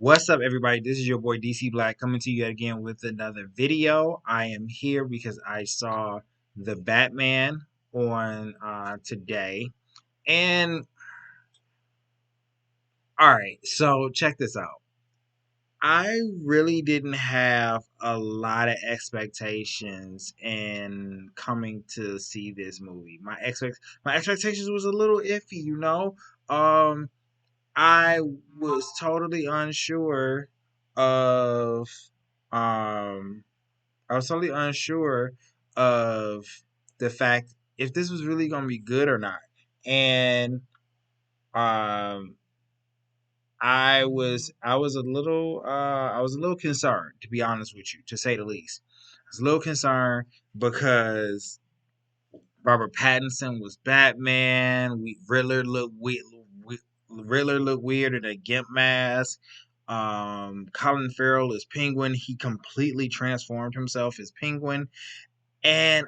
What's up, everybody? This is your boy DC Black coming to you again with another video. I am here because I saw the Batman on today. And all right, so check this out. I really didn't have a lot of expectations in coming to see this movie. My expectations was a little iffy. Um I was totally unsure of um I was totally unsure of the fact if this was really gonna be good or not. And um I was a little concerned, to be honest with you, to say the least. I was a little concerned because Robert Pattinson was Batman. Riddler looked weird in a gimp mask. Colin Farrell is Penguin. He completely transformed himself as Penguin, and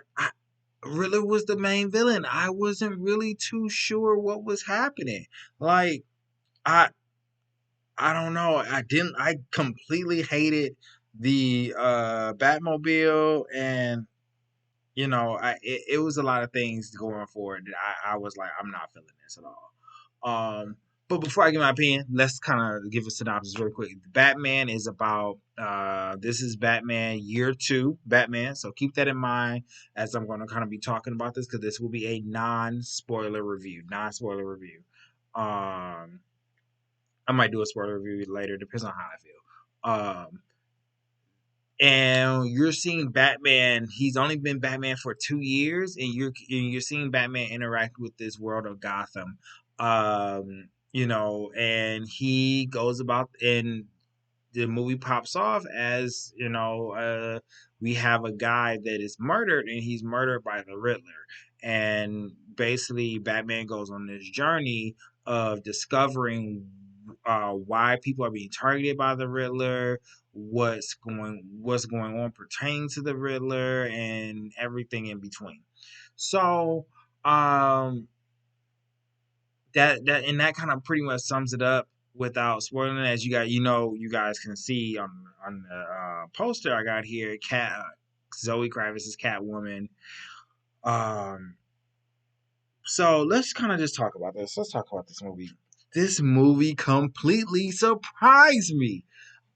Riddler was the main villain. I wasn't really too sure what was happening. Like I, I don't know. I completely hated the Batmobile, and it was a lot of things going for it that I was like, I'm not feeling this at all. But before I give my opinion, let's kind of give a synopsis real quick. Batman is about this is Batman year 2 Batman, so keep that in mind as I'm going to kind of be talking about this because this will be a non-spoiler review. Non-spoiler review. Um, I might do a spoiler review later, depends on how I feel. And you're seeing Batman. He's only been Batman for 2 years, and you're seeing Batman interact with this world of Gotham. And he goes about, and the movie pops off as we have a guy that is murdered, and he's murdered by the Riddler. And basically, Batman goes on this journey of discovering why people are being targeted by the Riddler, what's going on pertaining to the Riddler, and everything in between. So um that kind of pretty much sums it up without spoiling it. As you guys can see on the poster I got here, cat Zoe Kravitz is Catwoman. um so let's kind of just talk about this. Let's talk about this movie. This movie completely surprised me.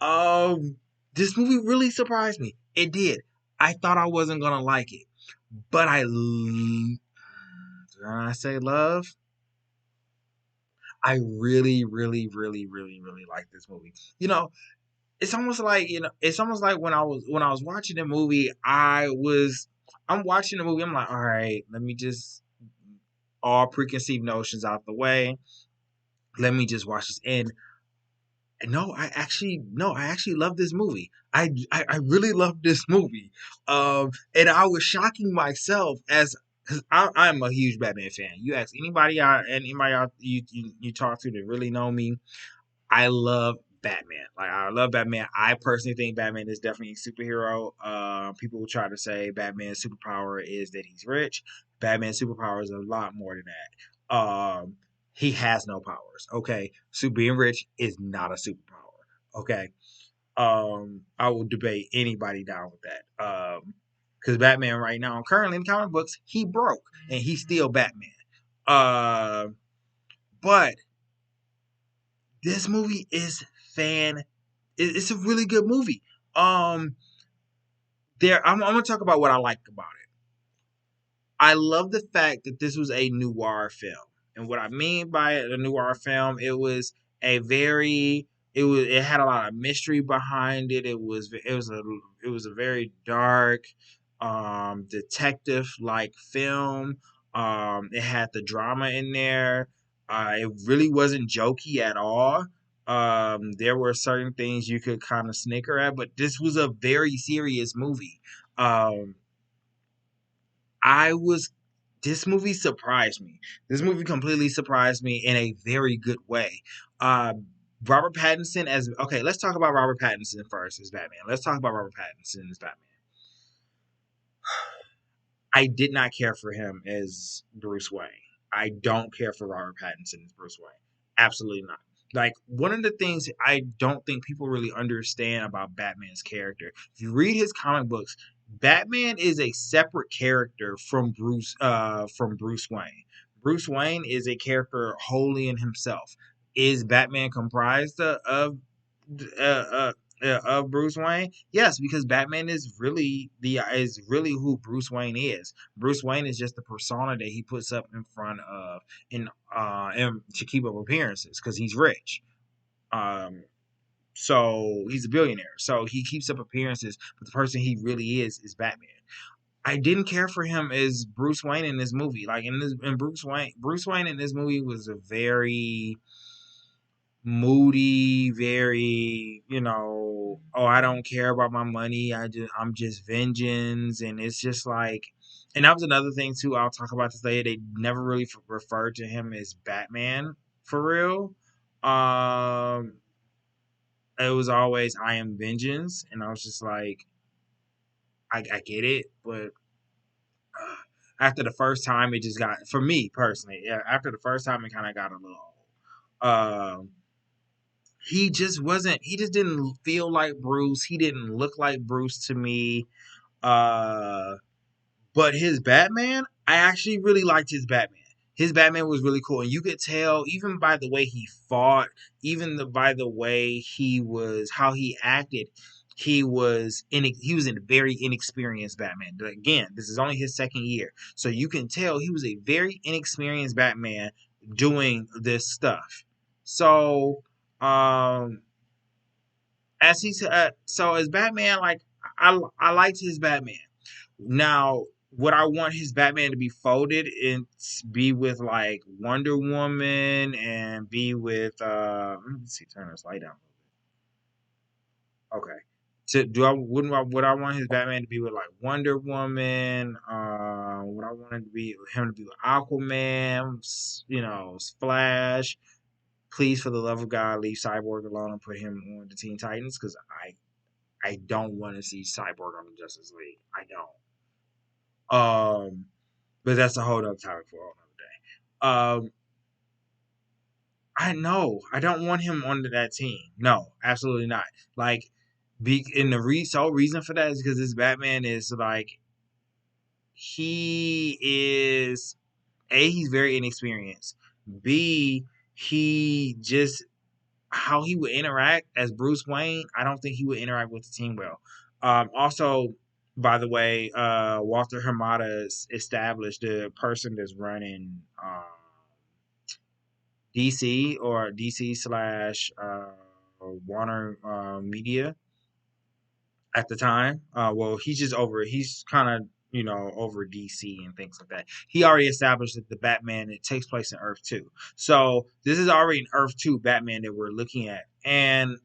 Um, this movie really surprised me. It did. I thought I wasn't gonna like it, but did I say love? I really, really, really, really, really like this movie. It's almost like when I was watching the movie, I'm watching the movie. I'm like, all right, let me just all preconceived notions out the way. Let me just watch this. And no, I actually love this movie. I really love this movie. And I was shocking myself as because I'm a huge Batman fan. You ask anybody out you talk to that really know me, I love Batman. Like I love Batman. I personally think Batman is definitely a superhero. People will try to say Batman's superpower is that he's rich. Batman's superpower is a lot more than that. He has no powers. Okay, so being rich is not a superpower. Okay, I will debate anybody down with that. Because Batman right now, currently in comic books, he broke and he's still Batman. Uh, but this movie is it's a really good movie. Um, I'm gonna talk about what I like about it. I love the fact that this was a noir film, and what I mean by a noir film, it had a lot of mystery behind it. It was a very dark, detective like film. It had the drama in there. It really wasn't jokey at all. There were certain things you could kind of snicker at, but this was a very serious movie. Um, I was this movie surprised me. This movie completely surprised me in a very good way. Uh, Robert Pattinson as okay, let's talk about Robert Pattinson first as Batman. Let's talk about Robert Pattinson as Batman. I did not care for him as Bruce Wayne. I don't care for Robert Pattinson as Bruce Wayne. Absolutely not. Like, one of the things I don't think people really understand about Batman's character, if you read his comic books, Batman is a separate character from Bruce Wayne. Bruce Wayne is a character wholly in himself. Is Batman comprised uh, uh, of Bruce Wayne? Yes, because Batman is really who Bruce Wayne is. Bruce Wayne is just the persona that he puts up in front of and to keep up appearances because he's rich. Um, so he's a billionaire. So he keeps up appearances, but the person he really is Batman. I didn't care for him as Bruce Wayne in this movie. Like in Bruce Wayne in this movie was a very moody, very, oh, I don't care about my money. I'm just vengeance. And it's just like, and that was another thing too. I'll talk about this later. They never really referred to him as Batman for real. Um, it was always I am vengeance, and I was just like, I get it, but after the first time, it just got for me personally. Yeah, after the first time, it kind of got a little old. He just wasn't. He just didn't feel like Bruce. He didn't look like Bruce to me. Uh, But his Batman, I actually really liked his Batman. His Batman was really cool, and you could tell even by the way he fought, by the way how he acted. He was a very inexperienced Batman. But again, this is only his second year, so you can tell he was a very inexperienced Batman doing this stuff. So, um, as Batman, like I liked his Batman. Now, would I want his Batman to be folded and be with like Wonder Woman and be with let me see, turn this light down. Okay. To do I wouldn't I would I want his Batman to be with like Wonder Woman? Would I want him to be with Aquaman? Flash. Please, for the love of God, leave Cyborg alone and put him on the Teen Titans because I don't want to see Cyborg on the Justice League. I don't. But that's a whole other topic for a whole other day. I know I don't want him on that team. No, absolutely not. Like, sole reason for that is because this Batman is like he is he's very inexperienced. B, he just how he would interact as Bruce Wayne. I don't think he would interact with the team well. Also, by the way, Walter Hamada established the person that's running DC or DC slash Warner Media at the time. Well, he's kind of, over DC and things like that. He already established that the Batman, it takes place in Earth 2. So this is already an Earth 2 Batman that we're looking at. And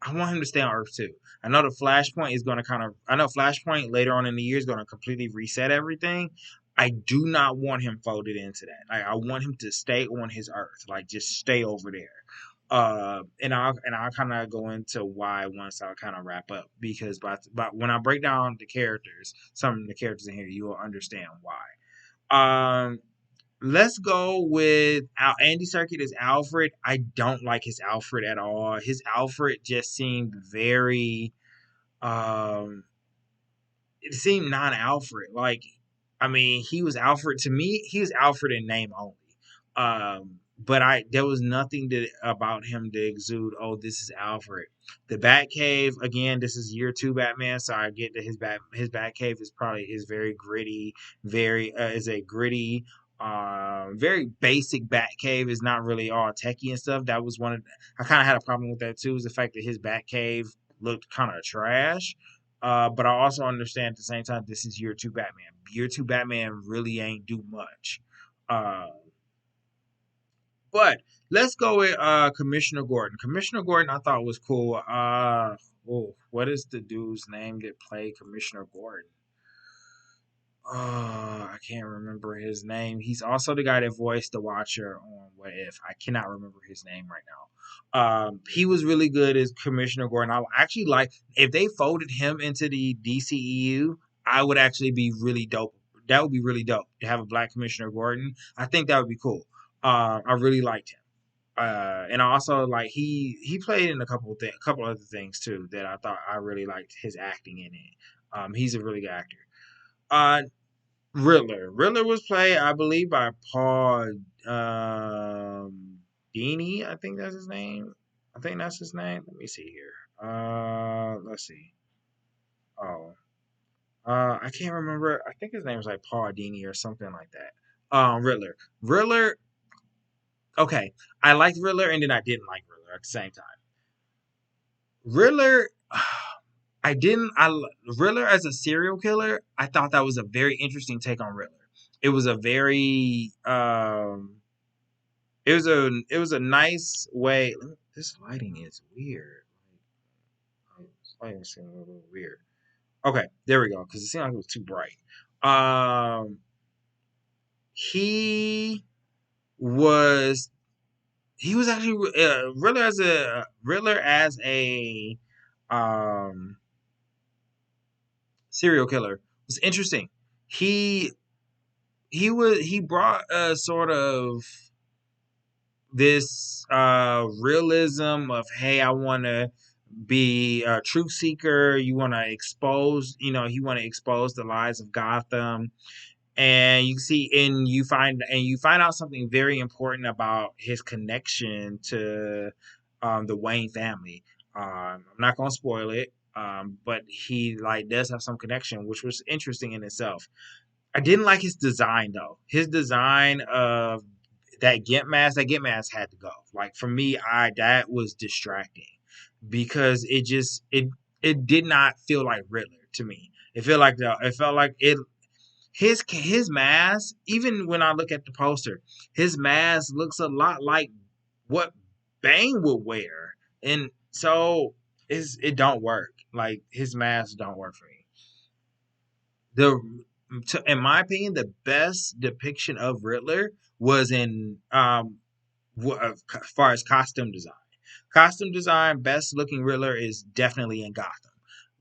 I want him to stay on Earth 2. I know Flashpoint later on in the year is going to completely reset everything. I do not want him folded into that. Like, I want him to stay on his Earth, like just stay over there. And I'll kind of go into why once I kind of wrap up because but when I break down some of the characters in here, you will understand why. Let's go with Andy Serkis as Alfred. I don't like his Alfred at all. His Alfred just seemed very um it seemed non-Alfred. Like, I mean, he was Alfred to me. He was Alfred in name only. But there was nothing about him to exude. Oh, this is Alfred. The Batcave again. This is year 2 Batman, so I get that his Batcave is very gritty. Is a gritty. Very basic Batcave is not really all techie and stuff. That was I kind of had a problem with that too. Is the fact that his Batcave looked kind of trash. But I also understand at the same time this is year 2 Batman. Year 2 Batman really ain't do much. Uh, but let's go with Commissioner Gordon. Commissioner Gordon I thought was cool. What is the dude's name that played Commissioner Gordon? I can't remember his name. He's also the guy that voiced the Watcher on What If. I cannot remember his name right now. He was really good as Commissioner Gordon. I actually like if they folded him into the DCEU. I would actually be really dope. That would be really dope to have a black Commissioner Gordon. I think that would be cool. I really liked him. And I also like he played in a couple other things too that I thought I really liked his acting in it. He's a really good actor. Uh, Riddler was played, I believe, by Paul Dini. I think that's his name. I think that's his name. Let me see here. Let's see. Oh, I can't remember. I think his name was like Paul Dini or something like that. Riddler. Okay, I liked Riddler and then I didn't like Riddler at the same time. Riddler, I didn't. Riddler as a serial killer. I thought that was a very interesting take on Riddler. It was a very it was a nice way. This lighting is weird. This lighting is a little weird. Okay, there we go. Because it seemed like it was too bright. Um, he was he was actually Riddler as a um serial killer was interesting. He he brought a sort of this realism of, hey, I want to be a truth seeker. You want to expose, you want to expose the lies of Gotham, and you see, and you find out something very important about his connection to the Wayne family. I'm not gonna spoil it, but he like does have some connection, which was interesting in itself. I didn't like his design though. His design of that get mask had to go. Like for me, I that was distracting because it did not feel like Riddler to me. It felt like it his mask. Even when I look at the poster, his mask looks a lot like what Bane would wear, and so it don't work. Like his mask don't work for me. The In my opinion, the best depiction of Riddler was in as far as costume design. Costume design, best looking Riddler is definitely in Gotham.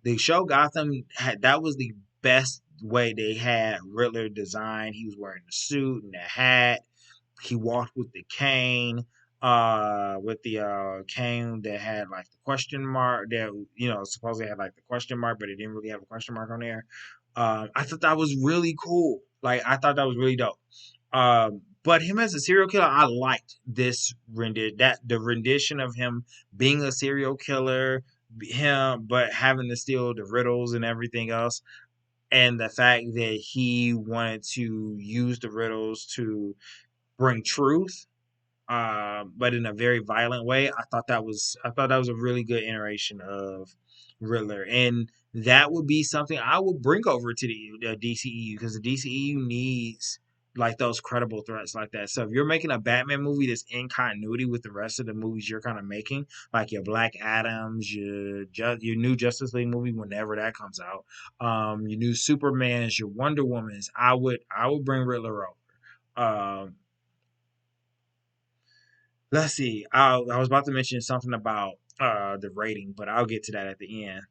The show Gotham had that was the best way they had Riddler design. He was wearing the suit and the hat. He walked with the cane, cane that had like the question mark that supposedly had like the question mark, but it didn't really have a question mark on there. I thought that was really cool. Like I thought that was really dope. But him as a serial killer, I liked this the rendition of him being a serial killer, him but having to steal the riddles and everything else, and the fact that he wanted to use the riddles to bring truth, but in a very violent way. I thought that was a really good iteration of Riddler, and that would be something I would bring over to the DCEU because the DCEU needs like those credible threats like that. So if you're making a Batman movie that's in continuity with the rest of the movies you're kind of making, like your Black Adams, your new Justice League movie whenever that comes out, your new Supermans, your Wonder Womans, I would bring Riddler over. Let's see. I was about to mention something about the rating, but I'll get to that at the end.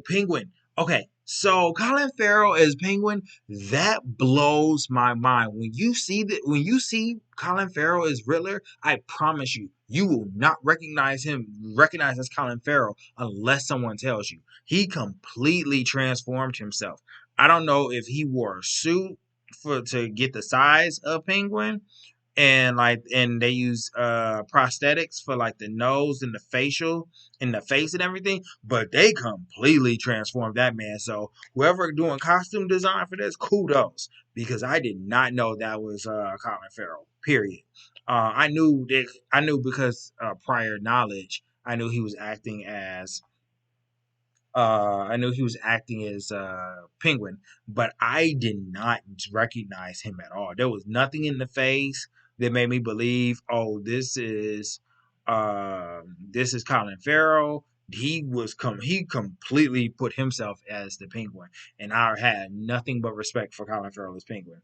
Penguin. Okay, so Colin Farrell as Penguin, that blows my mind. When you see Colin Farrell as Riddler, I promise you, you will not recognize as Colin Farrell unless someone tells you. He completely transformed himself. I don't know if he wore a suit for to get the size of Penguin, and they use prosthetics for like the nose and the facial and the face and everything, but they completely transformed that man. So whoever doing costume design for this, kudos, because I did not know that was Colin Farrell, period. I knew because prior knowledge, I knew he was acting as I knew he was acting as Penguin, but I did not recognize him at all. There was nothing in the face that made me believe, oh, this is Colin Farrell. He completely put himself as the Penguin, and I had nothing but respect for Colin Farrell as Penguin.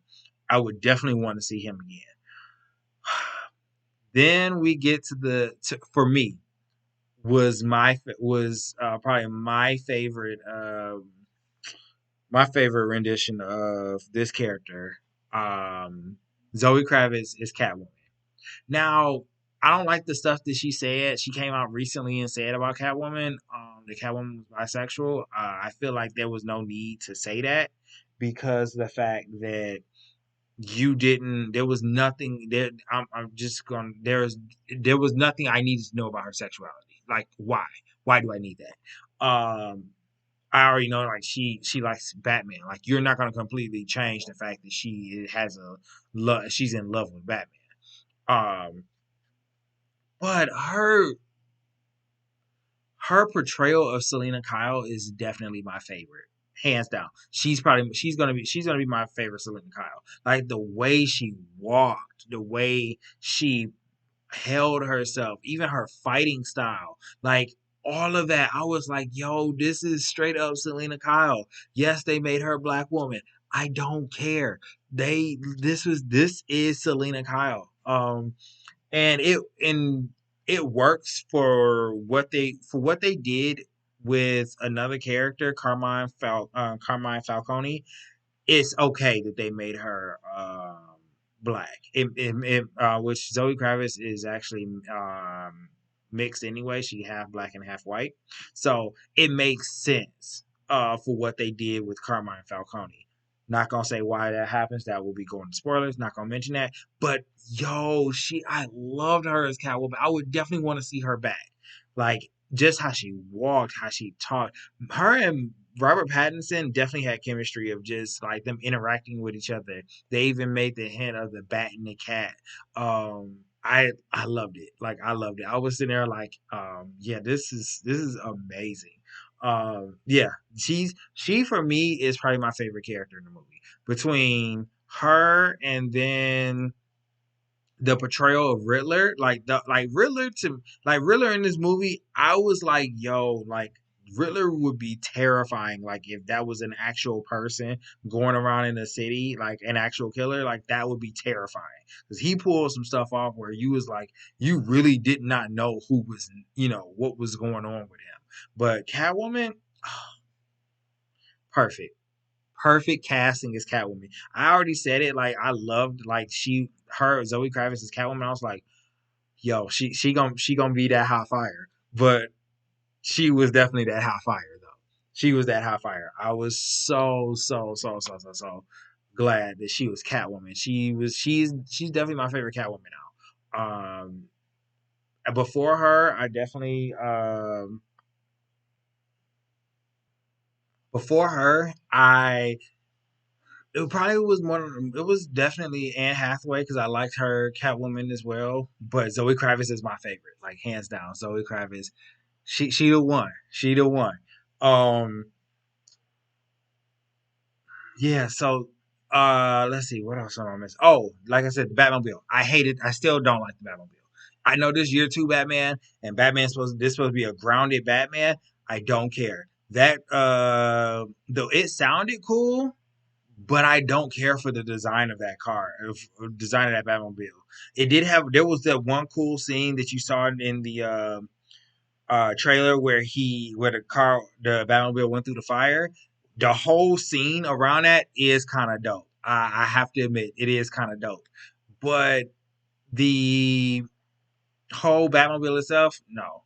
I would definitely want to see him again. Then we get for me was probably my favorite rendition of this character. Um, Zoe Kravitz is Catwoman. Now, I don't like the stuff that she said. She came out recently and said about Catwoman. The Catwoman was bisexual. I feel like there was no need to say that because the fact that you didn't, there was nothing there. I'm just going. There was nothing I needed to know about her sexuality. Like why? Why do I need that? I already know like she likes Batman. Like you're not gonna completely change the fact that she has a love. She's in love with Batman. Um, but her portrayal of Selena Kyle is definitely my favorite, hands down. She's gonna be my favorite Selena Kyle. Like the way she walked, the way she held herself, even her fighting style, like all of that. I was like, yo, this is straight up Selena Kyle. Yes, they made her a black woman. I don't care. This is Selena Kyle. And it works for what they did with another character, Carmine Falcone. It's okay that they made her black. Which Zoe Kravitz is actually mixed anyway. She half black and half white, so it makes sense for what they did with Carmine Falcone. Not gonna say why that happens. That will be going to spoilers. Not gonna mention that. But yo, I loved her as Catwoman. I would definitely want to see her back. Like just how she walked, how she talked. Her and Robert Pattinson definitely had chemistry of just like them interacting with each other. They even made the hint of the bat and the cat. I loved it. Like I loved it. I was sitting there like, yeah, this is amazing. Yeah, she for me is probably my favorite character in the movie. Between her and then the portrayal of Riddler, like Riddler in this movie, I was like, yo, like Riddler would be terrifying. Like if that was an actual person going around in the city, like an actual killer, like that would be terrifying. Because he pulled some stuff off where you was like, you really did not know who was, what was going on with him. But Catwoman, perfect. Perfect casting as Catwoman. I already said it. Like I loved like Zoe Kravitz as Catwoman. I was like, yo, she gonna be that hot fire. But she was definitely that hot fire though. She was that hot fire. I was so glad that she was Catwoman. She's definitely my favorite Catwoman now. Before her, I definitely before her, I it probably was it was definitely Anne Hathaway because I liked her Catwoman as well. But Zoe Kravitz is my favorite, like hands down. Zoe Kravitz, she the one. She the one. Um, yeah. So, let's see what else am I miss. Oh, like I said, the Batmobile. I hate it. I still don't like the Batmobile. I know this year two Batman and supposed to be a grounded Batman. I don't care that though it sounded cool, but I don't care for the design of that car, design of that Batmobile. It did have there was that one cool scene that you saw in the trailer where the Batmobile went through the fire. The whole scene around that is kind of dope. I have to admit it is kind of dope, but the whole Batmobile itself, no.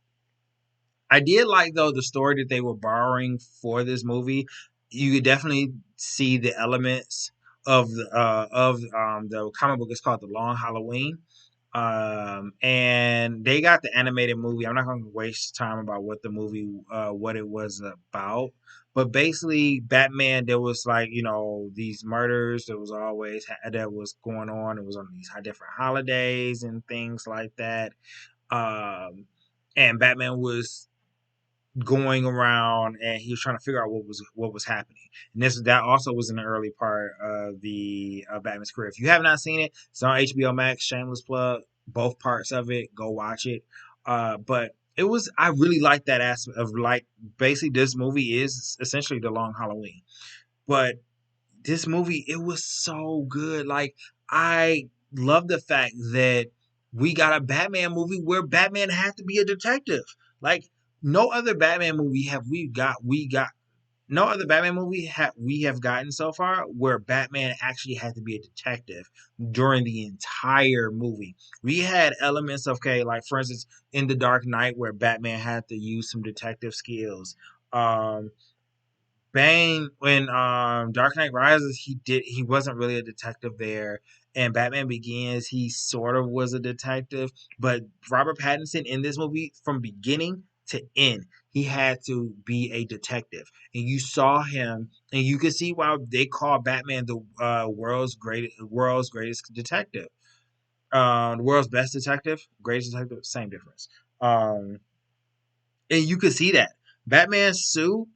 I did like though the story that they were borrowing for this movie. You could definitely see the elements of the comic book. It's called The Long Halloween. And they got the animated movie. I'm not going to waste time about what it was about. But basically, Batman, there was like, these murders that was going on. It was on these different holidays and things like that. Um, and Batman was going around and he was trying to figure out what was happening. And that also was in the early part of the Batman's career. If you have not seen it, it's on HBO Max. Shameless plug. Both parts of it, go watch it. But I really like that aspect of like basically this movie is essentially the Long Halloween. But this movie, it was so good. Like I love the fact that we got a Batman movie where Batman had to be a detective. Like no other Batman movie have we got no other Batman movie we have gotten so far where Batman actually had to be a detective during the entire movie. We had elements of, okay, like for instance, in The Dark Knight where Batman had to use some detective skills. Um, Bane when Dark Knight Rises, he wasn't really a detective there, and Batman Begins he sort of was a detective, but Robert Pattinson in this movie from beginning to end he had to be a detective, and you saw him, and you could see why they call Batman the world's greatest detective, the world's best detective, greatest detective, same difference. Um, and you could see that Batman's suit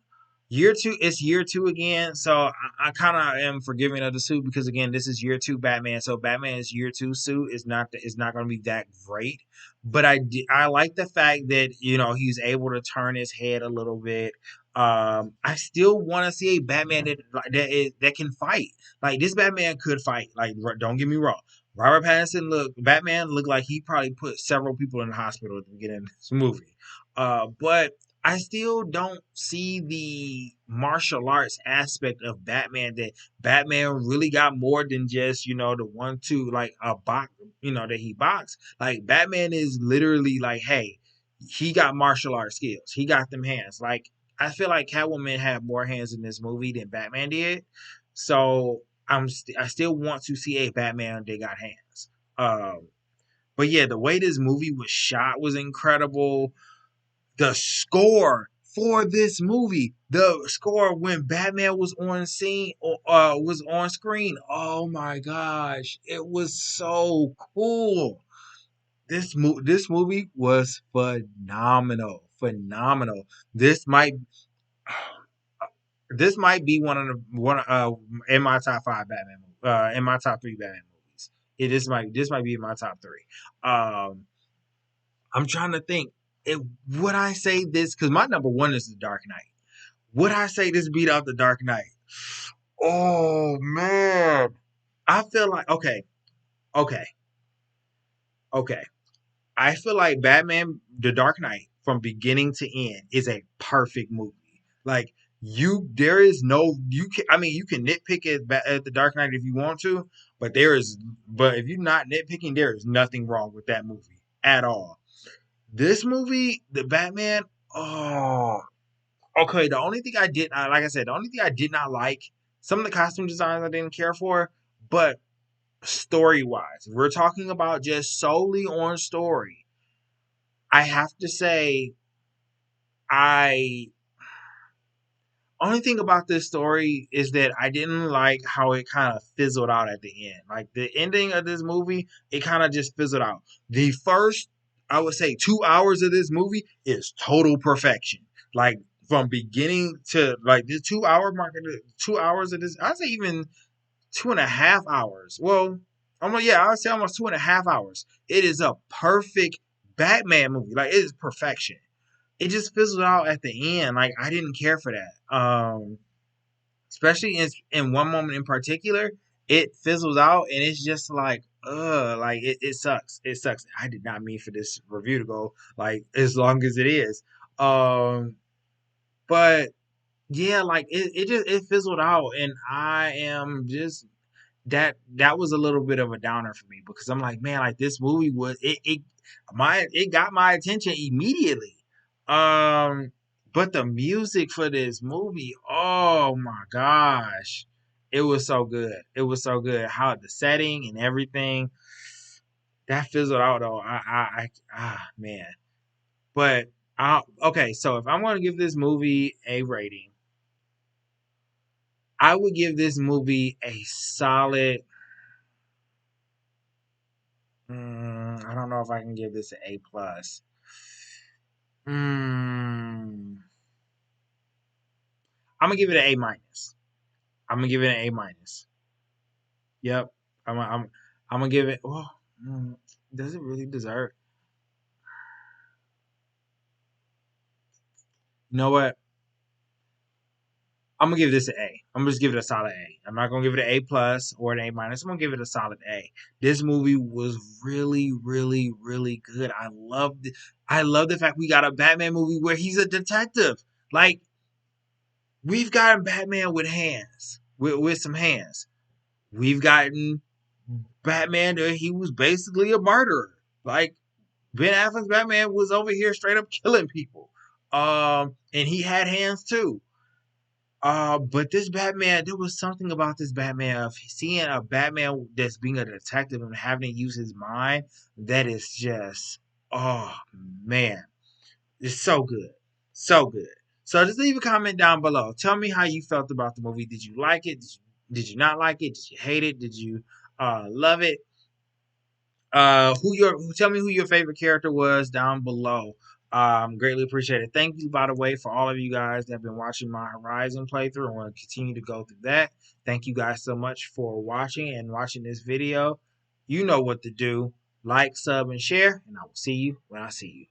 year two, it's year two again. So I kind of am forgiving of the suit because again, this is year two Batman. So Batman's year two suit is not going to be that great. But I like the fact that he's able to turn his head a little bit. I still want to see a Batman that can fight. Like this Batman could fight. Like don't get me wrong. Batman looked like he probably put several people in the hospital at the beginning of this movie. But I still don't see the martial arts aspect of Batman that Batman really got more than just, the one two like a box, that he boxed. Like Batman is literally like, hey, he got martial arts skills. He got them hands. Like I feel like Catwoman had more hands in this movie than Batman did. So I still want to see a Batman that got hands. Um, but yeah, the way this movie was shot was incredible. The score for this movie, the score when Batman was on scene, was on screen. Oh my gosh, it was so cool. This movie was phenomenal, phenomenal. This might this might be one in my top five Batman in my top three Batman movies. This might be in my top three. Um, I'm trying to think. Would I say this? Because my number one is The Dark Knight. Would I say this beat out The Dark Knight? Oh man, I feel like okay, okay. I feel like Batman: The Dark Knight from beginning to end is a perfect movie. Like there is no you can. I mean, you can nitpick at The Dark Knight if you want to, but if you're not nitpicking, there is nothing wrong with that movie at all. This movie, the Batman, oh, okay. Like I said, the only thing I did not like, some of the costume designs I didn't care for, but story wise, we're talking about just solely on story. I have to say, I only thing about this story is that I didn't like how it kind of fizzled out at the end. Like the ending of this movie, it kind of just fizzled out. The first, I would say, 2 hours of this movie is total perfection. Like from beginning to like the 2 hour mark, 2 hours of this, I'd say even 2.5 hours. Well, I would say almost 2.5 hours. It is a perfect Batman movie. Like it is perfection. It just fizzled out at the end. Like I didn't care for that. Especially in one moment in particular, it fizzles out and it's just like it sucks. It sucks. I did not mean for this review to go like as long as it is. Um, but yeah, like it fizzled out, and I am just that was a little bit of a downer for me because I'm like, man, like this movie it got my attention immediately. Um, but the music for this movie, oh my gosh, it was so good. It was so good. How the setting and everything that fizzled out though. Man. But okay, so if I'm gonna give this movie a rating, I would give this movie a solid. I don't know if I can give this an A plus. Mm, I'm gonna give it an A minus. I'm gonna give it an A minus. Yep. I'm gonna give it. Well, mm, does it really deserve? You know what? I'm gonna give this an A. I'm gonna just give it a solid A. I'm not gonna give it an A plus or an A minus. I'm gonna give it a solid A. This movie was really, really, really good. I love the fact we got a Batman movie where he's a detective. Like We've gotten Batman with hands, with some hands. We've gotten Batman that he was basically a murderer. Like Ben Affleck's Batman was over here straight up killing people. And he had hands too. But this Batman, there was something about this Batman of seeing a Batman that's being a detective and having to use his mind that is just, oh man, it's so good, so good. So just leave a comment down below. Tell me how you felt about the movie. Did you like it? Did you not like it? Did you hate it? Did you love it? Tell me who your favorite character was down below. Greatly appreciate it. Thank you, by the way, for all of you guys that have been watching my Horizon playthrough. I want to continue to go through that. Thank you guys so much for watching this video. You know what to do. Like, sub, and share, and I will see you when I see you.